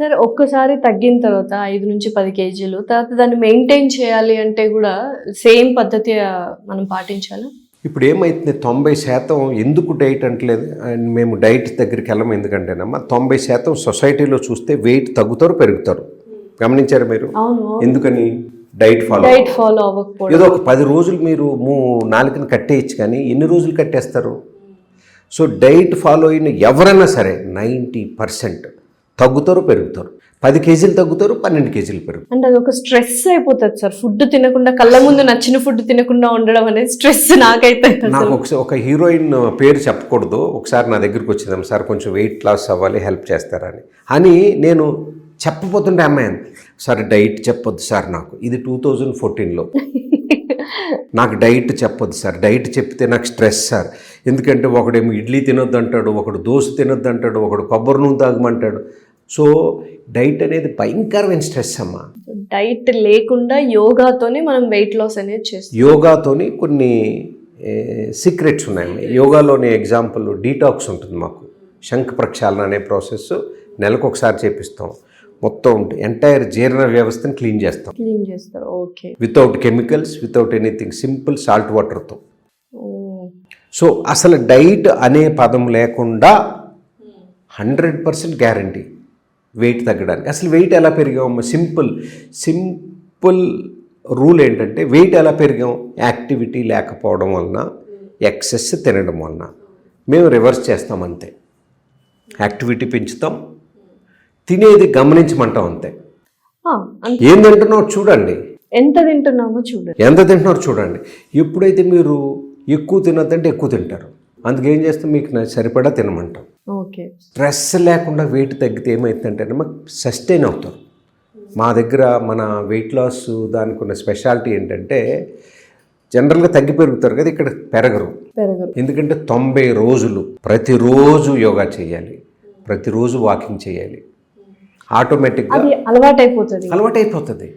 సరే ఒక్కసారి తగ్గిన తర్వాత 5-10 కేజీలు తర్వాత దాన్ని మెయింటైన్ చేయాలి అంటే కూడా సేమ్ పద్ధతి మనం పాటించాలా? ఇప్పుడు ఏమైతుంది 90% ఎందుకు డైట్ అంటలేదు అండ్ మేము డైట్ దగ్గరికి వెళ్ళము ఎందుకంటేనమ్మా 90% సొసైటీలో చూస్తే వెయిట్ తగ్గుతారు పెరుగుతారు. గమనించారు మీరు? అవును. ఎందుకని? డైట్ ఫాలో అవ్వకపోవడం. ఏదో ఒక 10 రోజులు మీరు నాలుకని కట్టేయచ్చు, కానీ ఎన్ని రోజులు కట్టేస్తారు? సో డైట్ ఫాలో అయిన ఎవరైనా సరే 90% తగ్గుతారు పెరుగుతారు. 10 కేజీలు తగ్గుతారు, 12 కేజీలు పెరుగుతారు. అంటే అది ఒక స్ట్రెస్ అయిపోతుంది సార్. ఫుడ్ తినకుండా కళ్ళ ముందు నచ్చిన ఫుడ్ తినకుండా ఉండడం అనేది స్ట్రెస్ నాకైతే. నాకు ఒక హీరోయిన్ పేరు చెప్పకూడదు, ఒకసారి నా దగ్గరికి వచ్చిందాం, సార్ కొంచెం వెయిట్ లాస్ అవ్వాలి హెల్ప్ చేస్తారని అని నేను చెప్పబోతుంటే అమ్మాయి సార్ డైట్ చెప్పొద్దు సార్ నాకు. ఇది 2014లో. నాకు డైట్ చెప్పొద్దు సార్, డైట్ చెప్తే నాకు స్ట్రెస్ సార్. ఎందుకంటే ఒకడేమో ఇడ్లీ తినొద్దు అంటాడు, ఒకడు దోశ తినొద్దు అంటాడు, ఒకడు కొబ్బరి నూనె తాగమంటాడు. సో డైట్ అనేది భయంకరమైన స్ట్రెస్ అమ్మా. డైట్ లేకుండా యోగాతోనే మనం వెయిట్ లాస్ అనేది చేస్తాం. యోగాతోని కొన్ని సీక్రెట్స్ ఉన్నాయమ్మా. యోగాలోని ఎగ్జాంపుల్ డీటాక్స్ ఉంటుంది మాకు. శంఖ ప్రక్షాళన అనే ప్రాసెస్ నెలకు ఒకసారి చేపిస్తాం. మొత్తం ఎంటైర్ జీర్ణ వ్యవస్థను క్లీన్ చేస్తారు. Okay. Without chemicals, without anything, simple salt వాటర్తో. సో అసలు డైట్ అనే పదం లేకుండా 100% గ్యారంటీ వెయిట్ తగ్గడానికి. అసలు వెయిట్ ఎలా పెరిగామమ్మా? సింపుల్ రూల్ ఏంటంటే వెయిట్ ఎలా పెరిగాం? యాక్టివిటీ లేకపోవడం వలన, ఎక్సెస్ తినడం వలన. మేము రివర్స్ చేస్తాం అంతే. యాక్టివిటీ పెంచుతాం, తినేది గమనించమంటాం అంతే. ఏం తింటున్నావు చూడండి, ఎంత తింటున్నారో చూడండి. ఎప్పుడైతే మీరు ఎక్కువ తినొద్దంటే ఎక్కువ తింటారు, అందుకేం చేస్తాం మీకు సరిపడా తినమంటాం. ఓకే. స్ట్రెస్ లేకుండా వెయిట్ తగ్గితే ఏమవుతుందంటే సస్టైన్ అవుతారు. మా దగ్గర మన వెయిట్ లాస్ దానికి ఉన్న స్పెషాలిటీ ఏంటంటే జనరల్గా తగ్గి పెరుగుతారు కదా, ఇక్కడ పెరగరు. ఎందుకంటే 90 రోజులు ప్రతిరోజు యోగా చేయాలి, ప్రతిరోజు వాకింగ్ చేయాలి. ఆటోమేటిక్గా అలవాటైపోతుంది.